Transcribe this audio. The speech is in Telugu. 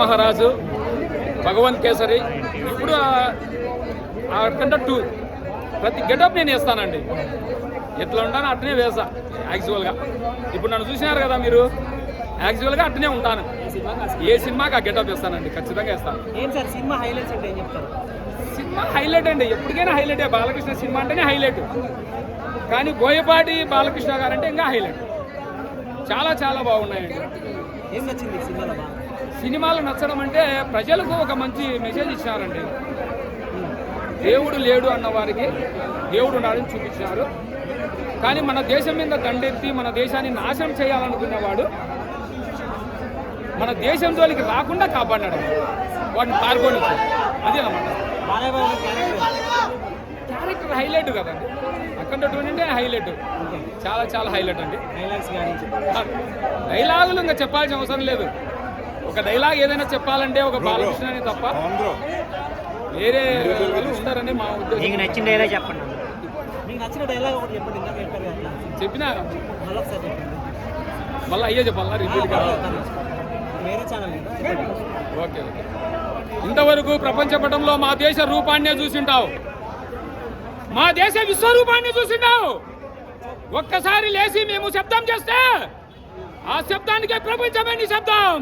మహారాజు, భగవంత్ కేసరి, ఇప్పుడు అక్కడ 2 ప్రతి గెటప్ నేను వేస్తానండి. ఎట్లా ఉంటానో అట్నే వేస్తా యాక్చువల్గా. ఇప్పుడు నన్ను చూసినారు కదా మీరు, యాక్చువల్గా అట్నే ఉంటాను. ఏ సినిమాకి ఆ గెటప్ వేస్తానండి, ఖచ్చితంగా వేస్తాను. ఏం సార్ సినిమా హైలైట్స్ అంటే ఏం చెప్తారు? సినిమా హైలైట్ అండి, ఎప్పటికైనా హైలైటే. బాలకృష్ణ సినిమా అంటేనే హైలైట్, కానీ బోయపాటి బాలకృష్ణ గారు అంటే ఇంకా హైలైట్. చాలా చాలా బాగున్నాయండి. ఏం నచ్చింది సినిమాలో? సినిమాలు నచ్చడం అంటే ప్రజలకు ఒక మంచి మెసేజ్ ఇచ్చినారండి. దేవుడు లేడు అన్న వారికి దేవుడు ఉన్నాడని చూపించినారు. కానీ మన దేశం మీద దండెత్తి మన దేశాన్ని నాశనం చేయాలనుకునేవాడు మన దేశం జోలికి రాకుండా కాపాడినాడు, వాడిని పాల్గొని. అది అన్నమాట క్యారెక్టర్ హైలైట్ కదండి. అక్కడ అంటే హైలైట్, చాలా చాలా హైలైట్ అండి. డైలాగులు ఇంకా చెప్పాల్సిన అవసరం లేదు. ఒక డైలాగ్ ఏదైనా చెప్పాలంటే ఒక బాలకృష్ణని తప్ప వేరే వాళ్ళు ఉంటారని మా ఉద్దేశం. మీకు నచ్చిన డైలాగ్ చెప్పండి. మీకు నచ్చిన డైలాగ్ ఒకటి చెప్పండి. చెప్పినా మళ్ళీ మళ్ళీ అయ్యే చెప్పాలా రిపీట్ కాదు. వేరే ఛానల్. Okay okay. ఇంతవరకు ప్రపంచ పటంలో మా దేశ రూపాన్నే చూసింటావు, మా దేశ విశ్వరూపాన్ని చూసింటావు. ఒక్కసారి లేచి మేము శబ్దం చేస్తే ఆ శబ్దానికే ప్రపంచమే నిశ్శబ్దం.